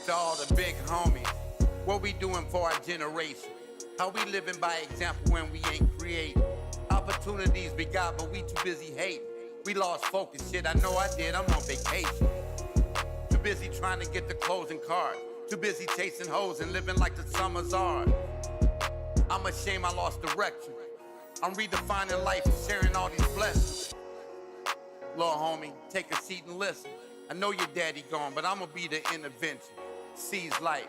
to all the big homies. What we doing for our generation? How we living by example when we ain't creating? Opportunities we got, but we too busy hating. We lost focus, shit, I know I did, I'm on vacation. Too busy trying to get the clothes and cars. Too busy chasing hoes and living like the summer's ours. I'm ashamed I lost direction. I'm redefining life and sharing all these blessings. Little homie, take a seat and listen. I know your daddy gone, but I'ma be the intervention. Seize life,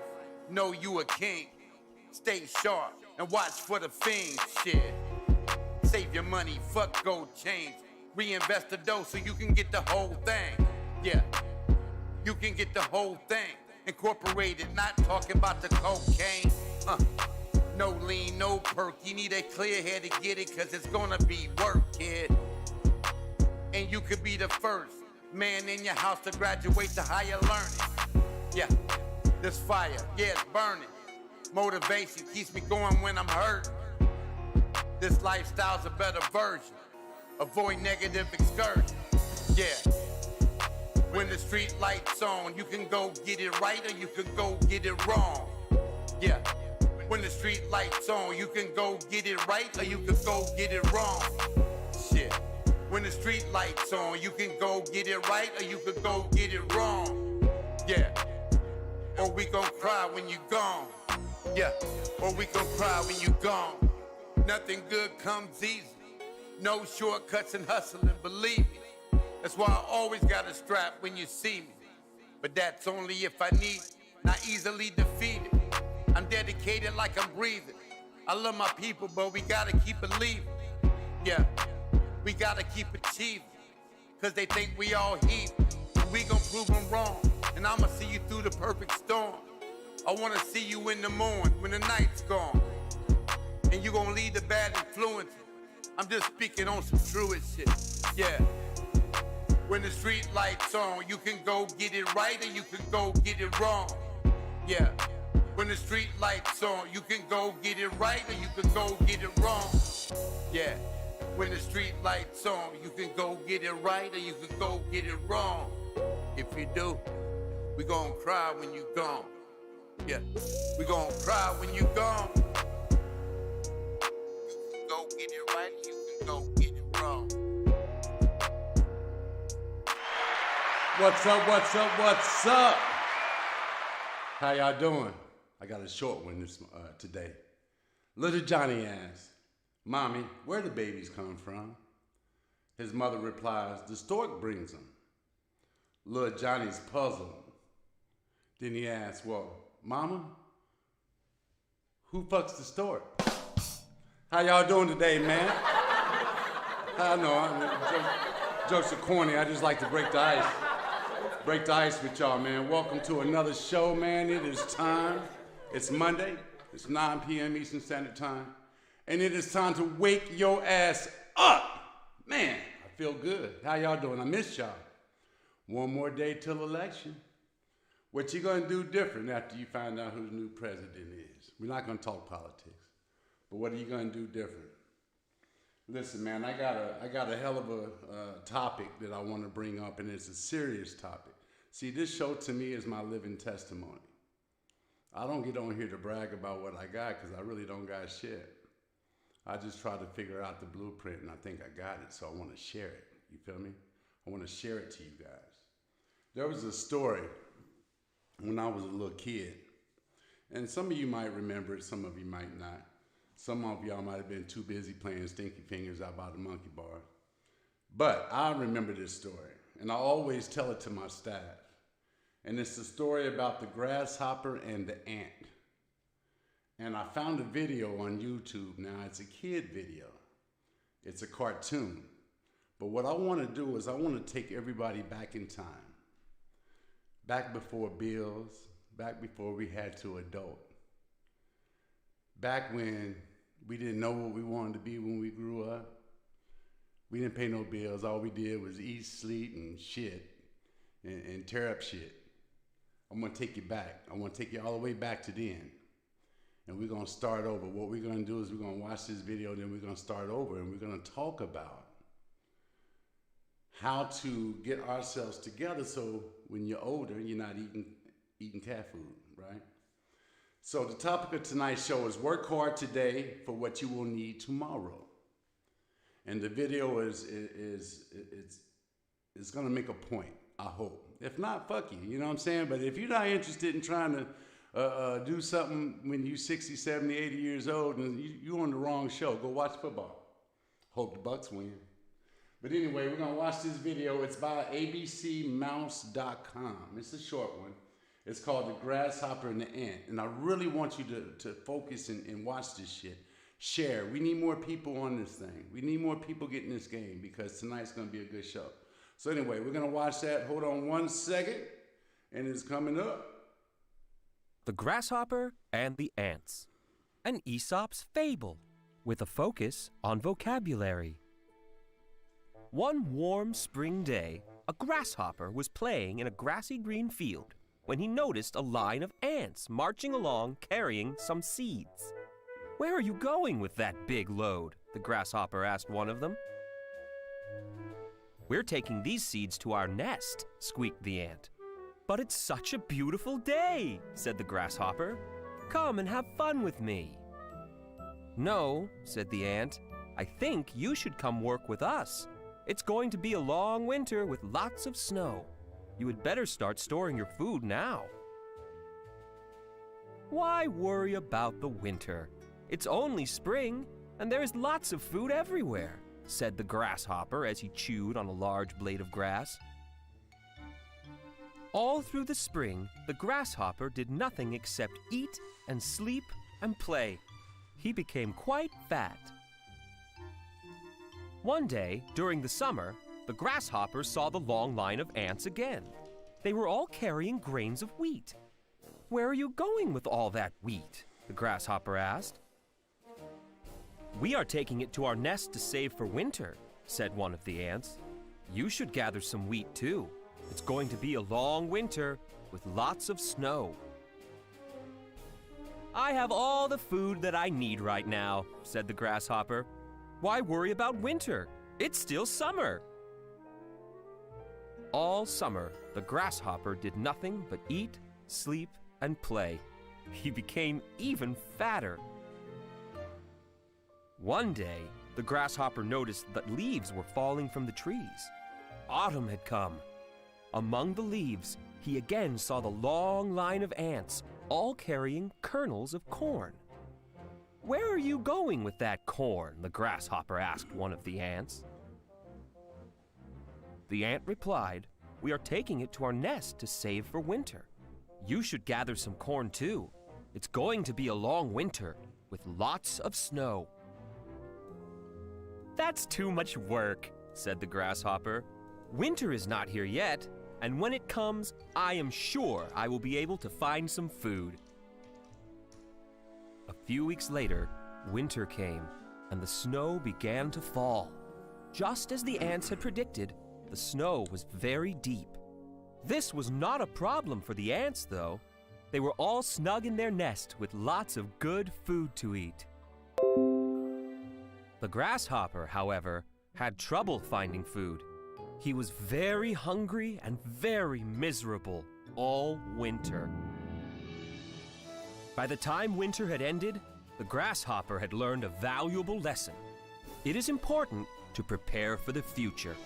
know you a king. Stay sharp and watch for the fiends, shit. Save your money, fuck gold chains. Reinvest the dough so you can get the whole thing. Yeah, you can get the whole thing. Incorporated, not talking about the cocaine. No lean, no perk. You need a clear head to get it, cause it's gonna be work, kid. And you could be the first man in your house to graduate to higher learning. Yeah, this fire, yeah, it's burning. Motivation keeps me going when I'm hurting. This lifestyle's a better version. Avoid negative excursions. Yeah. When the street light's on, you can go get it right or you can go get it wrong. Yeah. When the street light's on, you can go get it right or you can go get it wrong. Shit. When the street light's on, you can go get it right or you can go get it wrong. Yeah. Or we gon' cry when you gone. Yeah. Or we gon' cry when you gone. Nothing good comes easy. No shortcuts in hustling, believe me. That's why I always got a strap when you see me. But that's only if I need it, not easily defeated. I'm dedicated like I'm breathing. I love my people, but we gotta keep believing. Yeah, we gotta keep achieving. Cause they think we all heathen. And we gon' prove them wrong. And I'ma see you through the perfect storm. I wanna see you in the morning when the night's gone. And you gon' leave the bad influence. I'm just speaking on some truest shit. Yeah. When the street light's on, you can go get it right or you can go get it wrong. Yeah. When the street light's on, you can go get it right or you can go get it wrong. Yeah. When the street light's on, you can go get it right or you can go get it wrong. If you do, we gon' cry when you gone. Yeah. We gon' cry when you gone. You can go get it right or you can go get it wrong. What's up, what's up, what's up? How y'all doing? I got a short one today. Little Johnny asks, Mommy, where do babies come from? His mother replies, the stork brings them. Little Johnny's puzzled. Then he asks, well, Mama, who fucks the stork? How y'all doing today, man? I know, jokes are corny. I just like to break the ice. Break the ice with y'all, man. Welcome to another show, man. It is time. It's Monday. It's 9 p.m. Eastern Standard Time. And it is time to wake your ass up. Man, I feel good. How y'all doing? I missed y'all. One more day till election. What you gonna do different after you find out who the new president is? We're not gonna talk politics, but what are you gonna do different? Listen, man, I got a hell of a topic that I want to bring up, and it's a serious topic. See, this show to me is my living testimony. I don't get on here to brag about what I got because I really don't got shit. I just try to figure out the blueprint, and I think I got it, so I want to share it. You feel me? I want to share it to you guys. There was a story when I was a little kid, and some of you might remember it, some of you might not. Some of y'all might have been too busy playing stinky fingers out by the monkey bar. But I remember this story, and I always tell it to my staff. And it's the story about the grasshopper and the ant. And I found a video on YouTube now. It's a kid video. It's a cartoon. But what I want to do is I want to take everybody back in time. Back before bills, back before we had to adult. Back when we didn't know what we wanted to be when we grew up. We didn't pay no bills. All we did was eat, sleep, and shit, and tear up shit. I'm going to take you back. I want to take you all the way back to then. And we're going to start over. What we're going to do is we're going to watch this video, and then we're going to start over, and we're going to talk about how to get ourselves together so when you're older, you're not eating eating cat food, right? So the topic of tonight's show is work hard today for what you will need tomorrow. And the video is gonna make a point, I hope. If not, fuck you, you know what I'm saying? But if you're not interested in trying to do something when you're 60, 70, 80 years old, and you're on the wrong show, go watch football. Hope the Bucks win. But anyway, we're gonna watch this video. It's by abcmouse.com. It's a short one. It's called The Grasshopper and the Ant. And I really want you to focus and watch this shit. Share. We need more people on this thing. We need more people getting this game because tonight's going to be a good show. So anyway, we're going to watch that. Hold on 1 second. And it's coming up. The Grasshopper and the Ants. An Aesop's fable with a focus on vocabulary. One warm spring day, a grasshopper was playing in a grassy green field when he noticed a line of ants marching along carrying some seeds. "Where are you going with that big load?" the grasshopper asked one of them. "We're taking these seeds to our nest," squeaked the ant. "But it's such a beautiful day," said the grasshopper. "Come and have fun with me." "No," said the ant. "I think you should come work with us. It's going to be a long winter with lots of snow. You had better start storing your food now." "Why worry about the winter? It's only spring, and there is lots of food everywhere," said the grasshopper as he chewed on a large blade of grass. All through the spring, the grasshopper did nothing except eat and sleep and play. He became quite fat. One day, during the summer, the grasshopper saw the long line of ants again. They were all carrying grains of wheat. "Where are you going with all that wheat?" the grasshopper asked. "We are taking it to our nest to save for winter," said one of the ants. "You should gather some wheat too. It's going to be a long winter with lots of snow." "I have all the food that I need right now," said the grasshopper. "Why worry about winter? It's still summer." All summer, the grasshopper did nothing but eat, sleep, and play. He became even fatter. One day, the grasshopper noticed that leaves were falling from the trees. Autumn had come. Among the leaves, he again saw the long line of ants, all carrying kernels of corn. "Where are you going with that corn?" the grasshopper asked one of the ants. The ant replied, "We are taking it to our nest to save for winter. You should gather some corn too. It's going to be a long winter with lots of snow." "That's too much work," said the grasshopper. "Winter is not here yet, and when it comes, I am sure I will be able to find some food." A few weeks later, winter came, and the snow began to fall. Just as the ants had predicted, the snow was very deep. This was not a problem for the ants, though. They were all snug in their nest with lots of good food to eat. The grasshopper, however, had trouble finding food. He was very hungry and very miserable all winter. By the time winter had ended, the grasshopper had learned a valuable lesson. It is important to prepare for the future.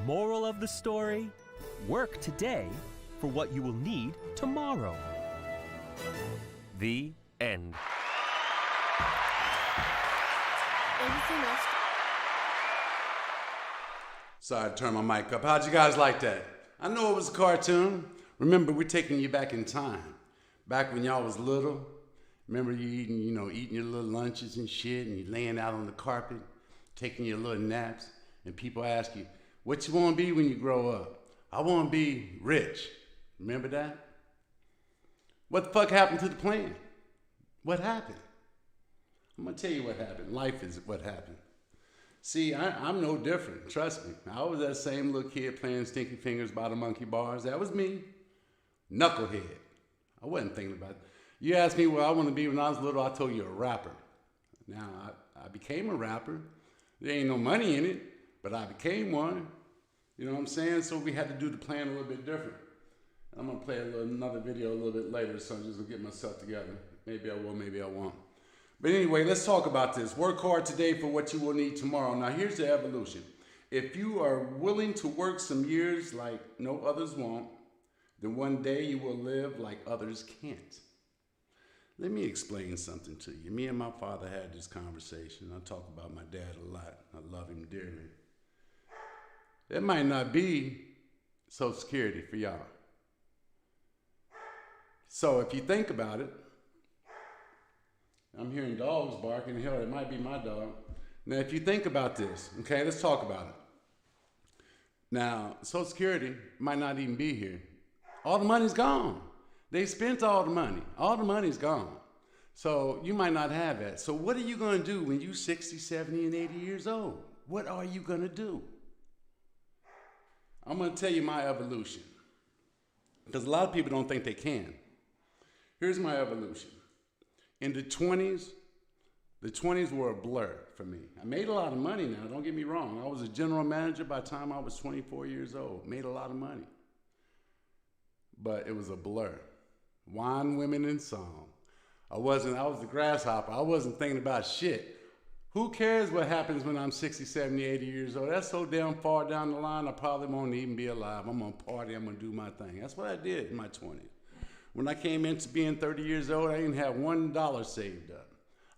Moral of the story: work today for what you will need tomorrow. The end. Anything else? Sorry to turn my mic up. How'd you guys like that? I know it was a cartoon. Remember, we're taking you back in time. Back when y'all was little. Remember you eating your little lunches and shit, and you laying out on the carpet, taking your little naps, and people ask you, "What you want to be when you grow up?" "I want to be rich." Remember that? What the fuck happened to the plan? What happened? I'm going to tell you what happened. Life is what happened. See, I'm no different. Trust me. I was that same little kid playing Stinky Fingers by the monkey bars. That was me. Knucklehead. I wasn't thinking about it. You asked me what I want to be when I was little, I told you a rapper. Now, I became a rapper. There ain't no money in it, but I became one. You know what I'm saying? So we had to do the plan a little bit different. I'm gonna play another video a little bit later, so I'm just gonna get myself together. Maybe I will, maybe I won't. But anyway, let's talk about this. Work hard today for what you will need tomorrow. Now here's the evolution. If you are willing to work some years like no others won't, then one day you will live like others can't. Let me explain something to you. Me and my father had this conversation. I talk about my dad a lot. I love him dearly. It might not be Social Security for y'all. So if you think about it, I'm hearing dogs barking. Hell, it might be my dog. Now, if you think about this, okay, let's talk about it. Now, Social Security might not even be here. All the money's gone. They spent all the money. All the money's gone. So you might not have that. So what are you going to do when you're 60, 70, and 80 years old? What are you going to do? I'm going to tell you my evolution. Because a lot of people don't think they can. Here's my evolution. In the 20s were a blur for me. I made a lot of money now, don't get me wrong. I was a general manager by the time I was 24 years old. Made a lot of money. But it was a blur. Wine, women, and song. I was the grasshopper. I wasn't thinking about shit. Who cares what happens when I'm 60, 70, 80 years old? That's so damn far down the line, I probably won't even be alive. I'm going to party. I'm going to do my thing. That's what I did in my 20s. When I came into being 30 years old, I didn't have $1 saved up.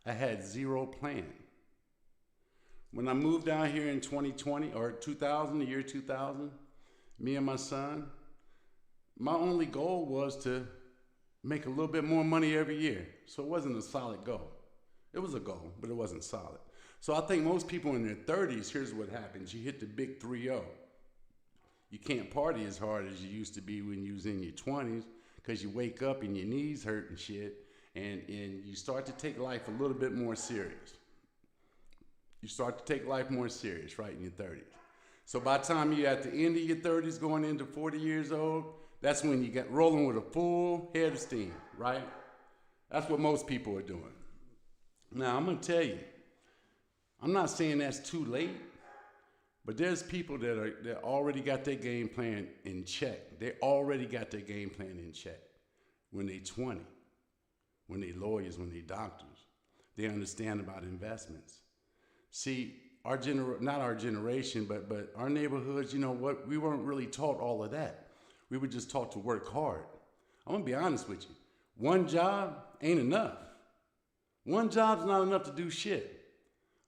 I had zero plan. When I moved down here in 2020, or 2000, the year 2000, me and my son, my only goal was to make a little bit more money every year. So it wasn't a solid goal. It was a goal, but it wasn't solid. So I think most people in their 30s, here's what happens. You hit the big 3-0. You can't party as hard as you used to be when you was in your 20s because you wake up and your knees hurt and shit, and you start to take life a little bit more serious. You start to take life more serious, right, in your 30s. So by the time you're at the end of your 30s, going into 40 years old, that's when you get rolling with a full head of steam, right? That's what most people are doing. Now, I'm going to tell you, I'm not saying that's too late, but there's people that already got their game plan in check. They already got their game plan in check when they're 20, when they're lawyers, when they're doctors. They understand about investments. See, not our generation, but our neighborhoods, you know what, we weren't really taught all of that. We were just taught to work hard. I'm going to be honest with you. One job ain't enough. One job's not enough to do shit.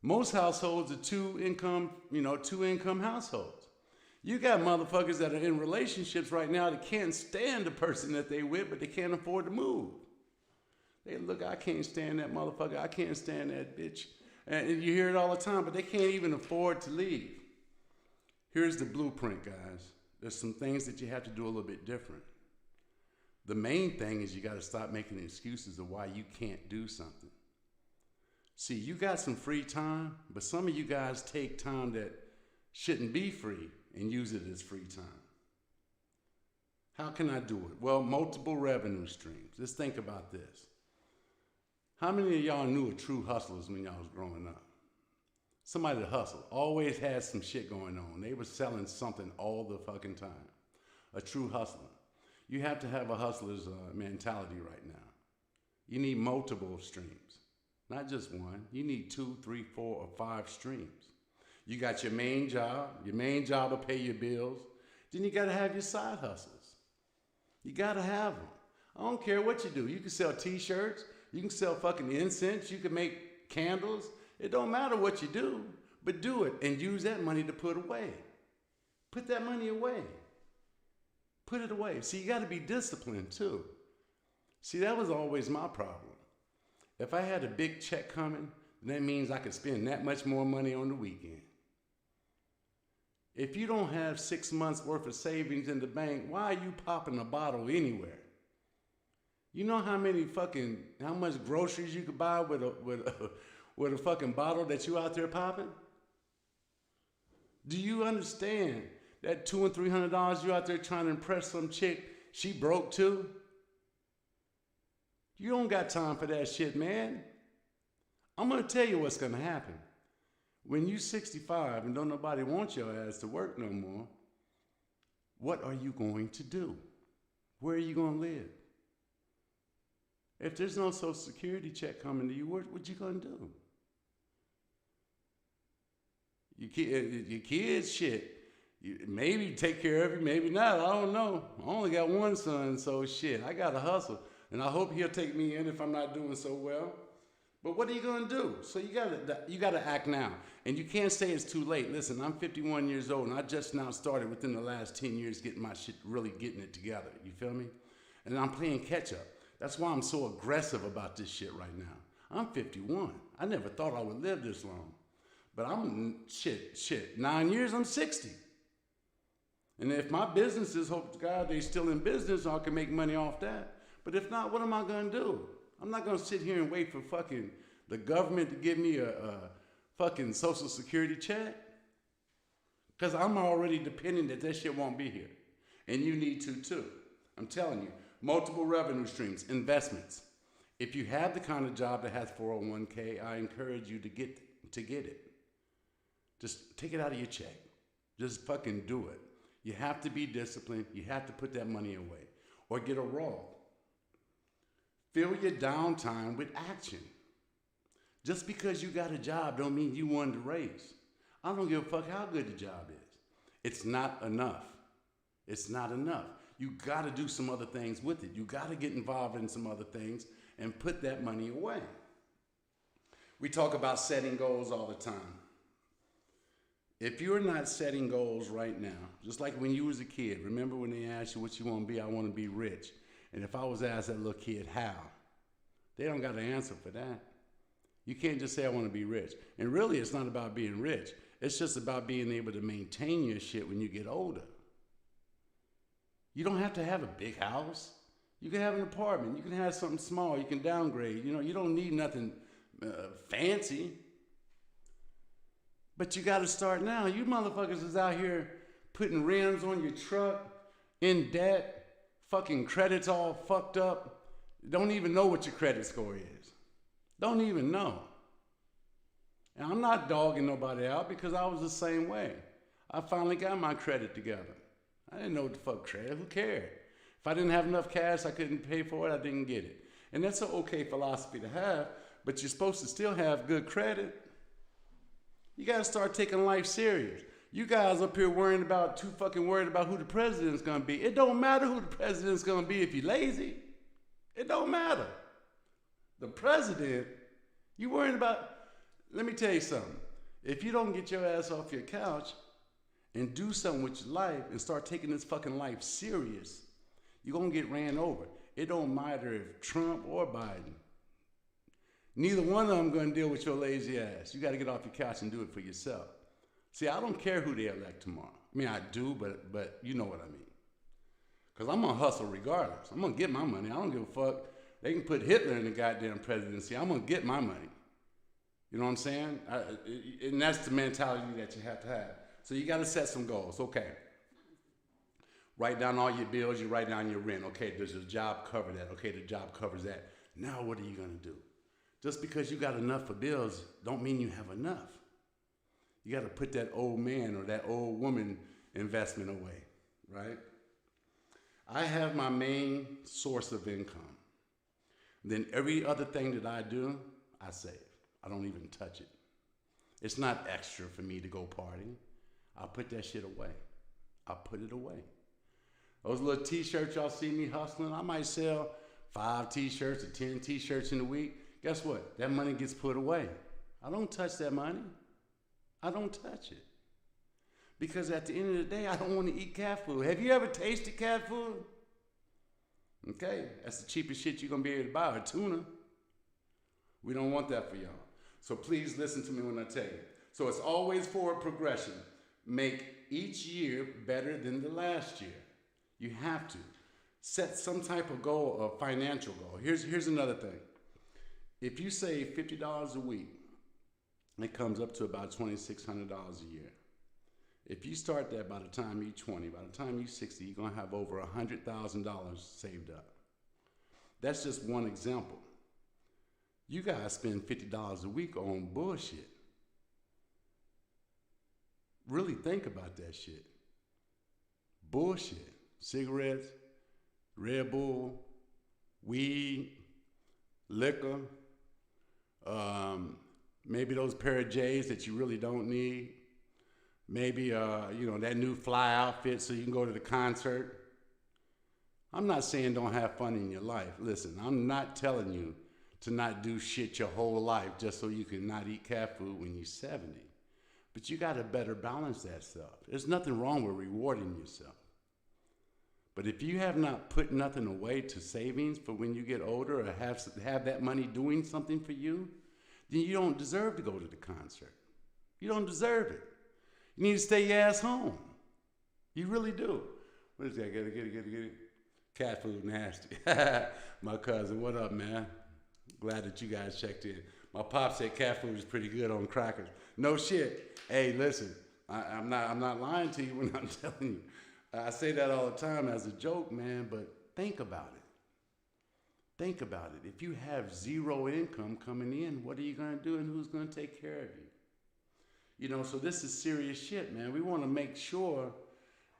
Most households are two income households. You got motherfuckers that are in relationships right now that can't stand the person that they with, but they can't afford to move. They look, I can't stand that motherfucker. I can't stand that bitch. And you hear it all the time, but they can't even afford to leave. Here's the blueprint, guys. There's some things that you have to do a little bit different. The main thing is you got to stop making excuses of why you can't do something. See, you got some free time, but some of you guys take time that shouldn't be free and use it as free time. How can I do it? Well, multiple revenue streams. Let's think about this. How many of y'all knew of true hustlers when y'all was growing up? Somebody that hustled, always had some shit going on. They were selling something all the fucking time. A true hustler. You have to have a hustler's mentality right now. You need multiple streams, not just one. You need 2, 3, 4, or 5 streams. You got your main job. Your main job will pay your bills. Then you got to have your side hustles. You got to have them. I don't care what you do. You can sell t-shirts. You can sell fucking incense. You can make candles. It don't matter what you do, but do it and use that money to put away. Put that money away. Put it away. See, you got to be disciplined too. See, that was always my problem. If I had a big check coming, then that means I could spend that much more money on the weekend. If you don't have 6 months worth of savings in the bank, why are you popping a bottle anywhere? You know how much groceries you could buy with a fucking bottle that you out there popping? Do you understand that $200 and $300 you out there trying to impress some chick, she broke too? You don't got time for that shit, man. I'm gonna tell you what's gonna happen. When you 65 and don't nobody want your ass to work no more, what are you going to do? where are you going to live? If there's no Social Security check coming to you, what you going to do? Your kids, shit. Maybe take care of you, maybe not. I don't know. I only got one son, so shit. I got to hustle. And I hope he'll take me in if I'm not doing so well. But what are you going to do? So you gotta act now. And you can't say it's too late. Listen, I'm 51 years old, and I just now started within the last 10 years getting my shit, really getting it together. You feel me? And I'm playing catch up. That's why I'm so aggressive about this shit right now. I'm 51. I never thought I would live this long. But I'm, 9 years, I'm 60. And if my businesses, hope to God, they still in business, I can make money off that. But if not, what am I going to do? I'm not going to sit here and wait for fucking the government to give me a fucking Social Security check. Because I'm already dependent that shit won't be here. And you need to too. I'm telling you, multiple revenue streams, investments. If you have the kind of job that has 401k, I encourage you to get it. Just take it out of your check. Just fucking do it. You have to be disciplined. You have to put that money away. Or get a roll. Fill your downtime with action. Just because you got a job don't mean you won the race. I don't give a fuck how good the job is. It's not enough. It's not enough. You got to do some other things with it. You got to get involved in some other things and put that money away. We talk about setting goals all the time. If you're not setting goals right now, just like when you was a kid, remember when they asked you what you want to be? I want to be rich. And if I was asked that little kid, how? They don't got an answer for that. You can't just say, I want to be rich. And really, it's not about being rich. It's just about being able to maintain your shit when you get older. You don't have to have a big house. You can have an apartment. You can have something small. You can downgrade. You know, you don't need nothing fancy. But you got to start now. You motherfuckers is out here putting rims on your truck, in debt, fucking credits all fucked up. Don't even know what your credit score is. Don't even know. And I'm not dogging nobody out because I was the same way. I finally got my credit together. I didn't know what the fuck credit. Who cared? If I didn't have enough cash, I couldn't pay for it, I didn't get it. And that's an okay philosophy to have, but you're supposed to still have good credit. You got to start taking life serious. You guys up here too fucking worried about who the president's going to be. It don't matter who the president's going to be if you're lazy. It don't matter. The president, you worrying about, let me tell you something. If you don't get your ass off your couch and do something with your life and start taking this fucking life serious, you're going to get ran over. It don't matter if Trump or Biden. Neither one of them going to deal with your lazy ass. You got to get off your couch and do it for yourself. See, I don't care who they elect tomorrow. I mean, I do, but you know what I mean. Because I'm going to hustle regardless. I'm going to get my money. I don't give a fuck. They can put Hitler in the goddamn presidency. I'm going to get my money. You know what I'm saying? And that's the mentality that you have to have. So you got to set some goals. Okay. Write down all your bills. You write down your rent. Okay, does your job cover that? Okay, the job covers that. Now what are you going to do? Just because you got enough for bills don't mean you have enough. You got to put that old man or that old woman investment away, right? I have my main source of income. Then every other thing that I do, I save. I don't even touch it. It's not extra for me to go party. I'll put that shit away. I'll put it away. Those little t-shirts y'all see me hustling, I might sell 5 t-shirts or 10 t-shirts in a week. Guess what? That money gets put away. I don't touch that money. I don't touch it. Because at the end of the day, I don't want to eat cat food. Have you ever tasted cat food? Okay, that's the cheapest shit you're going to be able to buy, a tuna. We don't want that for y'all. So please listen to me when I tell you. So it's always forward progression. Make each year better than the last year. You have to. Set some type of goal, a financial goal. Here's another thing. If you save $50 a week, it comes up to about $2,600 a year. If you start that by the time you're 20, by the time you're 60, you're going to have over $100,000 saved up. That's just one example. You guys spend $50 a week on bullshit. Really think about that shit. Bullshit. Cigarettes, Red Bull, weed, liquor, maybe those pair of J's that you really don't need. Maybe, that new fly outfit so you can go to the concert. I'm not saying don't have fun in your life. Listen, I'm not telling you to not do shit your whole life just so you can not eat cat food when you're 70. But you got to better balance that stuff. There's nothing wrong with rewarding yourself. But if you have not put nothing away to savings for when you get older or have that money doing something for you, then you don't deserve to go to the concert. You don't deserve it. You need to stay your ass home. You really do. What is that? Get it. Cat food nasty. My cousin, what up, man? Glad that you guys checked in. My pop said cat food is pretty good on crackers. No shit. Hey, listen, I'm not lying to you when I'm telling you. I say that all the time as a joke, man, but think about it. Think about it. If you have zero income coming in, what are you going to do and who's going to take care of you? So this is serious shit, man. We want to make sure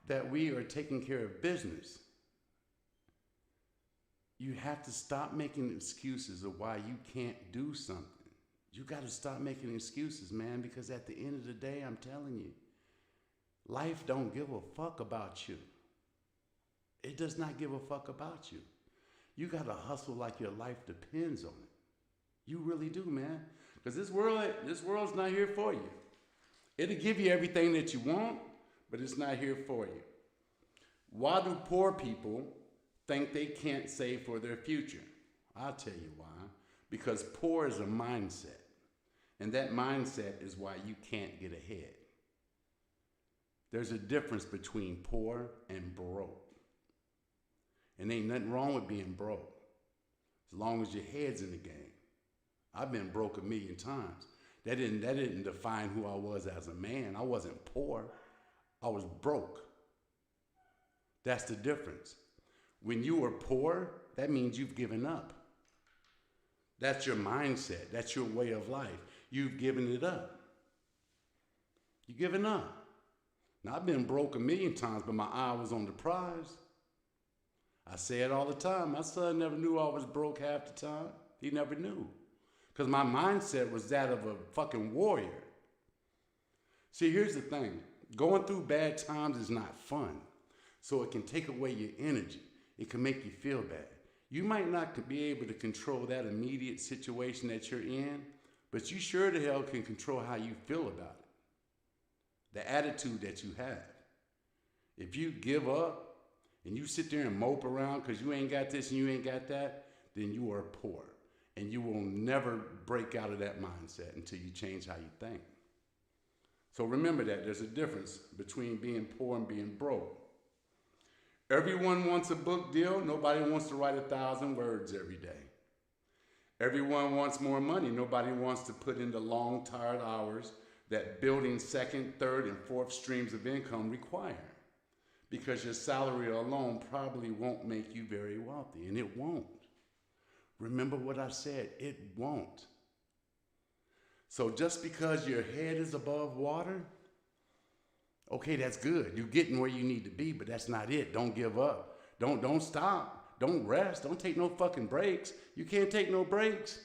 that we are taking care of business. You have to stop making excuses of why you can't do something. You got to stop making excuses, man, because at the end of the day, I'm telling you, life don't give a fuck about you. It does not give a fuck about you. You got to hustle like your life depends on it. You really do, man. Because this world's not here for you. It'll give you everything that you want, but it's not here for you. Why do poor people think they can't save for their future? I'll tell you why. Because poor is a mindset. And that mindset is why you can't get ahead. There's a difference between poor and broke. And ain't nothing wrong with being broke, as long as your head's in the game. I've been broke 1,000,000 times. That didn't define who I was as a man. I wasn't poor. I was broke. That's the difference. When you are poor, that means you've given up. That's your mindset. That's your way of life. You've given it up. You've given up. Now, I've been broke 1,000,000 times, but my eye was on the prize. I say it all the time. My son never knew I was broke half the time. He never knew. Because my mindset was that of a fucking warrior. See, here's the thing. Going through bad times is not fun. So it can take away your energy. It can make you feel bad. You might not be able to control that immediate situation that you're in, but you sure the hell can control how you feel about it. The attitude that you have. If you give up and you sit there and mope around because you ain't got this and you ain't got that, then you are poor. And you will never break out of that mindset until you change how you think. So remember that there's a difference between being poor and being broke. Everyone wants a book deal. Nobody wants to write 1,000 words every day. Everyone wants more money. Nobody wants to put in the long, tired hours that building second, third, and fourth streams of income require. Because your salary alone probably won't make you very wealthy, and it won't. Remember what I said, it won't. So just because your head is above water, okay, that's good. You're getting where you need to be, but that's not it. Don't give up. Don't stop. Don't rest. Don't take no fucking breaks. You can't take no breaks.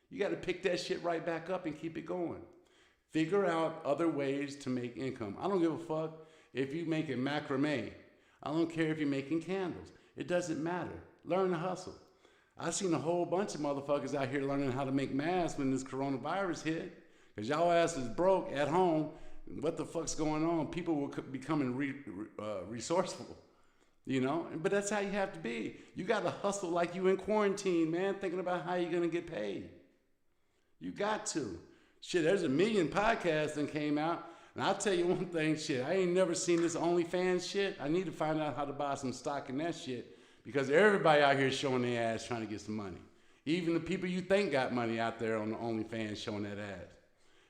You got to pick that shit right back up and keep it going. Figure out other ways to make income. I don't give a fuck if you're making macrame. I don't care if you're making candles. It doesn't matter. Learn to hustle. I've seen a whole bunch of motherfuckers out here learning how to make masks when this coronavirus hit. Because y'all ass is broke at home. What the fuck's going on? People will becoming resourceful, But that's how you have to be. You got to hustle like you in quarantine, man, thinking about how you're going to get paid. You got to. Shit, there's 1,000,000 podcasts that came out. And I'll tell you one thing, shit, I ain't never seen this OnlyFans shit. I need to find out how to buy some stock in that shit. Because everybody out here showing their ass trying to get some money. Even the people you think got money out there on the OnlyFans showing that ass.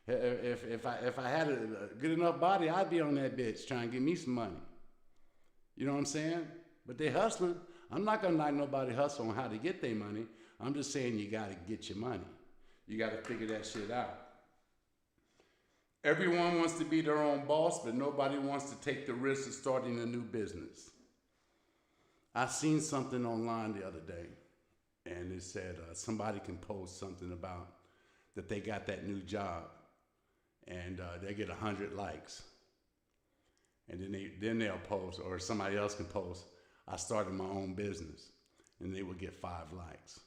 If I had a good enough body, I'd be on that bitch trying to get me some money. You know what I'm saying? But they hustling. I'm not going to knock nobody hustle on how to get their money. I'm just saying you got to get your money. You got to figure that shit out. Everyone wants to be their own boss, but nobody wants to take the risk of starting a new business. I seen something online the other day, and it said somebody can post something about that they got that new job, and they get 100 likes, and then they'll post, or somebody else can post, I started my own business, and they will get 5 likes.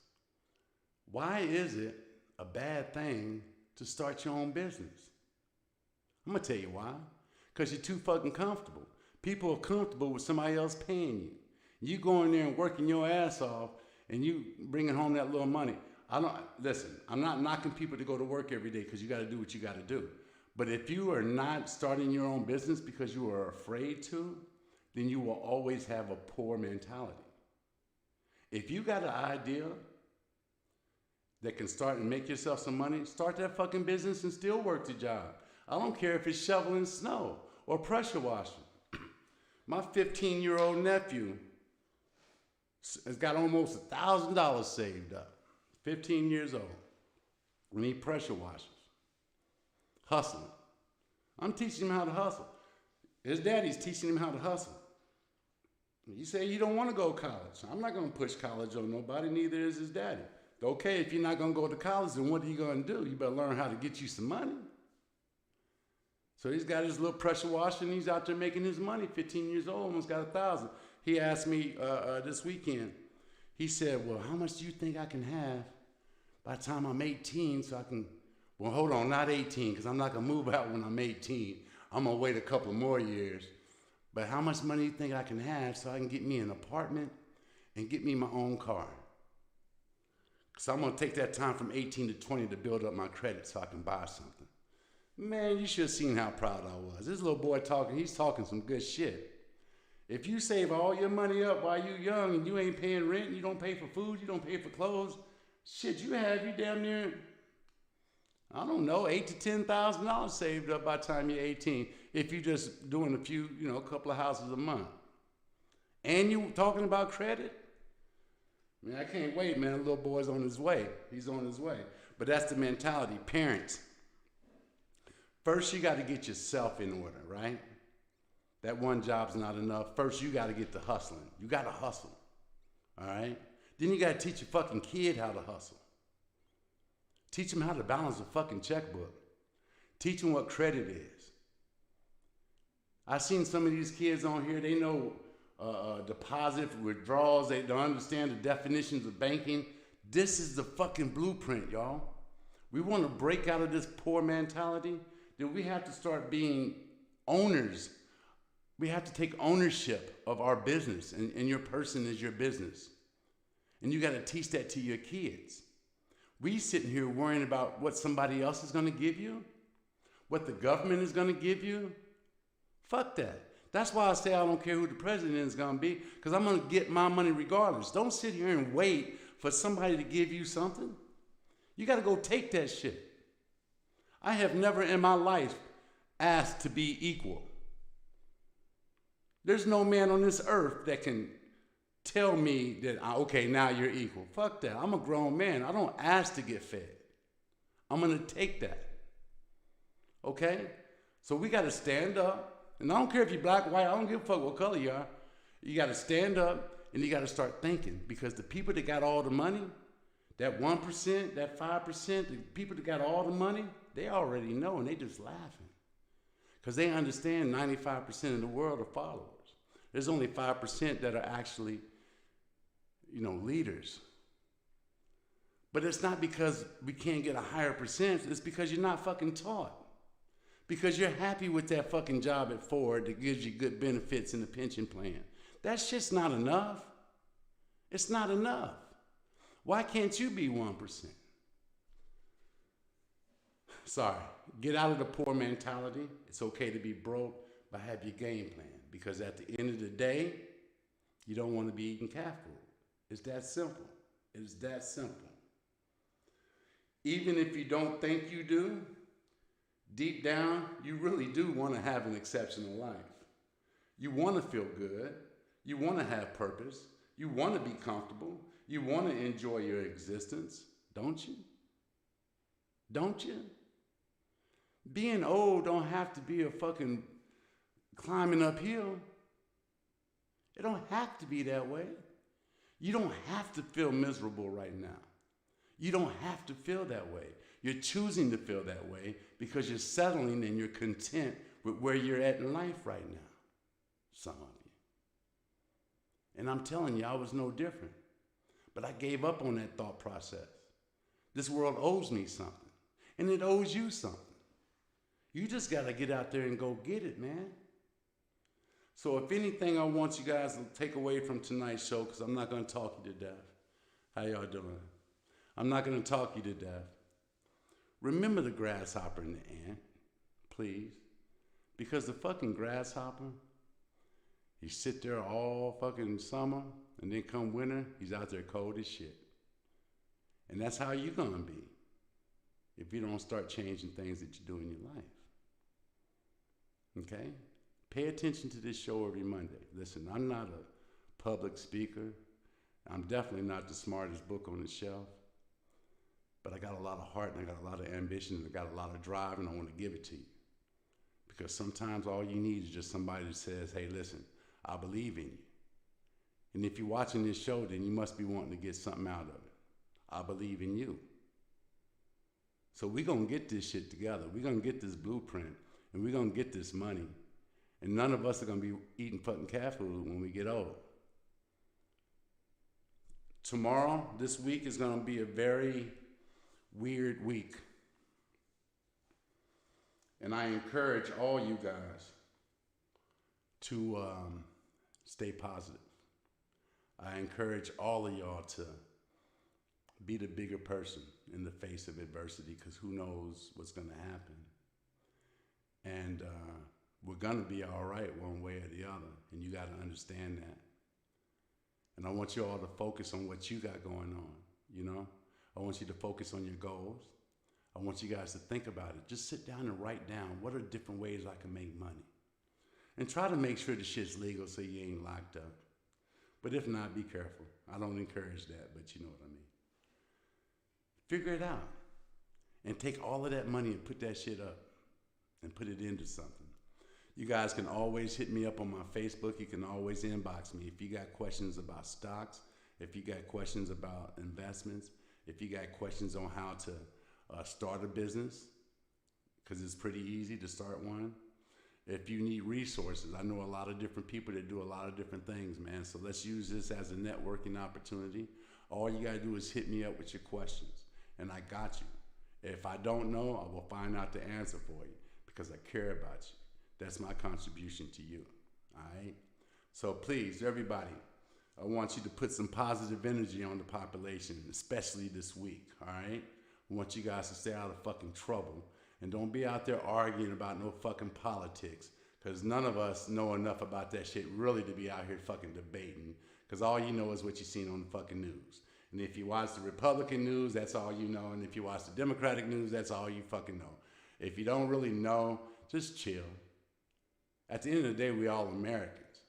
Why is it a bad thing to start your own business? I'm gonna tell you why. Because you're too fucking comfortable. People are comfortable with somebody else paying you. You go in there and working your ass off, and you bringing home that little money. Listen, I'm not knocking people to go to work every day because you got to do what you got to do. But if you are not starting your own business because you are afraid to, then you will always have a poor mentality. If you got an idea that can start and make yourself some money, start that fucking business and still work the job. I don't care if it's shoveling snow or pressure washing. My 15-year-old nephew has got almost $1,000 saved up. 15 years old. And he pressure washes. Hustling. I'm teaching him how to hustle. His daddy's teaching him how to hustle. You say you don't want to go to college. I'm not going to push college on nobody, neither is his daddy. Okay, if you're not going to go to college, then what are you going to do? You better learn how to get you some money. So he's got his little pressure washer, and he's out there making his money. 15 years old, almost got 1,000. He asked me this weekend, he said, well, how much do you think I can have by the time I'm 18 so I can, well, hold on, not 18, because I'm not going to move out when I'm 18. I'm going to wait a couple more years. But how much money do you think I can have so I can get me an apartment and get me my own car? Because I'm going to take that time from 18 to 20 to build up my credit so I can buy something. Man, you should have seen how proud I was. This little boy talking, he's talking some good shit. If you save all your money up while you're young and you ain't paying rent, you don't pay for food, you don't pay for clothes, shit, you damn near, I don't know, $8,000 to $10,000 saved up by the time you're 18 if you're just doing a few, a couple of houses a month. And you talking about credit? Man, I can't wait, man. The little boy's on his way. He's on his way. But that's the mentality. Parents, first you got to get yourself in order, right? That one job's not enough. First, you got to get to hustling. You got to hustle, all right? Then you got to teach your fucking kid how to hustle. Teach them how to balance a fucking checkbook. Teach them what credit is. I've seen some of these kids on here, they know deposit, withdrawals, they don't understand the definitions of banking. This is the fucking blueprint, y'all. We want to break out of this poor mentality, then we have to start being owners. We have to take ownership of our business, and your person is your business. And you got to teach that to your kids. We sitting here worrying about what somebody else is going to give you, what the government is going to give you. Fuck that. That's why I say I don't care who the president is going to be, because I'm going to get my money regardless. Don't sit here and wait for somebody to give you something. You got to go take that shit. I have never in my life asked to be equal. There's no man on this earth that can tell me that, okay, now you're equal. Fuck that. I'm a grown man. I don't ask to get fed. I'm going to take that. Okay? So we got to stand up. And I don't care if you're black, white, I don't give a fuck what color you are. You got to stand up and you got to start thinking, because the people that got all the money, that 1%, that 5%, the people that got all the money, they already know, and they just laughing. Because they understand 95% of the world are followers. There's only 5% that are actually, leaders. But it's not because we can't get a higher percentage. It's because you're not fucking taught. Because you're happy with that fucking job at Ford that gives you good benefits in the pension plan. That shit's not enough. It's not enough. Why can't you be 1%? Sorry. Get out of the poor mentality. It's okay to be broke, but have your game plan. Because at the end of the day, you don't want to be eating cat food. It's that simple. It's that simple. Even if you don't think you do, deep down, you really do want to have an exceptional life. You want to feel good. You want to have purpose. You want to be comfortable. You want to enjoy your existence, don't you? Don't you? Being old don't have to be a fucking climbing uphill. It don't have to be that way. You don't have to feel miserable right now. You don't have to feel that way. You're choosing to feel that way because you're settling and you're content with where you're at in life right now. Some of you. And I'm telling you, I was no different. But I gave up on that thought process. This world owes me something. And it owes you something. You just got to get out there and go get it, man. So if anything I want you guys to take away from tonight's show, because I'm not going to talk you to death. How y'all doing? I'm not going to talk you to death. Remember the grasshopper and the ant, please. Because the fucking grasshopper, he sit there all fucking summer, and then come winter, he's out there cold as shit. And that's how you're going to be if you don't start changing things that you do in your life. Okay? Pay attention to this show every Monday. Listen, I'm not a public speaker. I'm definitely not the smartest book on the shelf. But I got a lot of heart, and I got a lot of ambition, and I got a lot of drive, and I want to give it to you. Because sometimes all you need is just somebody that says, hey, listen, I believe in you. And if you're watching this show, then you must be wanting to get something out of it. I believe in you. So we're going to get this shit together. We're going to get this blueprint, and we're going to get this money. And none of us are going to be eating fucking cat food when we get old. Tomorrow, this week, is going to be a very weird week. And I encourage all you guys to stay positive. I encourage all of y'all to be the bigger person in the face of adversity, because who knows what's going to happen. And we're going to be all right one way or the other, and you got to understand that. And I want you all to focus on what you got going on, you know? I want you to focus on your goals. I want you guys to think about it. Just sit down and write down, what are different ways I can make money? And try to make sure the shit's legal so you ain't locked up. But if not, be careful. I don't encourage that, but you know what I mean. Figure it out. And take all of that money and put that shit up and put it into something. You guys can always hit me up on my Facebook. You can always inbox me. If you got questions about stocks, if you got questions about investments, if you got questions on how to start a business, because it's pretty easy to start one. If you need resources, I know a lot of different people that do a lot of different things, man. So let's use this as a networking opportunity. All you gotta do is hit me up with your questions, and I got you. If I don't know, I will find out the answer for you because I care about you. That's my contribution to you, all right? So please, everybody, I want you to put some positive energy on the population, especially this week, all right? I want you guys to stay out of fucking trouble. And don't be out there arguing about no fucking politics, because none of us know enough about that shit really to be out here fucking debating, because all you know is what you've seen on the fucking news. And if you watch the Republican news, that's all you know. And if you watch the Democratic news, that's all you fucking know. If you don't really know, just chill. At the end of the day, we all Americans.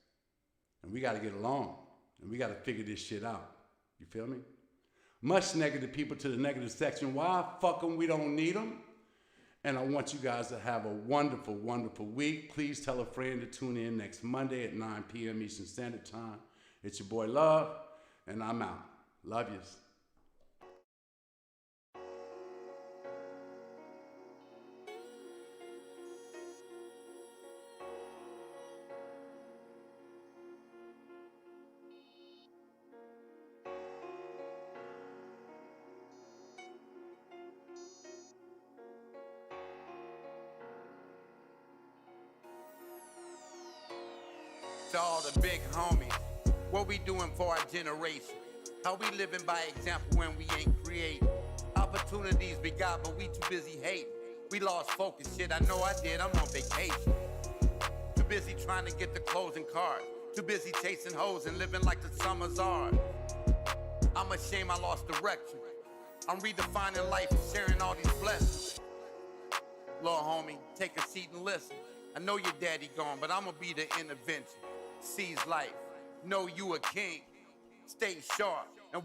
And we got to get along. And we got to figure this shit out. You feel me? Much negative people to the negative section. Why? Fuck them. We don't need them. And I want you guys to have a wonderful, wonderful week. Please tell a friend to tune in next Monday at 9 p.m. Eastern Standard Time. It's your boy Love, and I'm out. Love yous. To all the big homies, what we doing for our generation? How we living by example when we ain't create? Opportunities we got, but we too busy hating. We lost focus, shit, I know I did, I'm on vacation. Too busy trying to get the closing card. Too busy chasing hoes and living like the summer's ours. I'm ashamed I lost direction. I'm redefining life and sharing all these blessings. Little homie, take a seat and listen. I know your daddy gone, but I'ma be the intervention. Seize life, know you a king, stay sharp,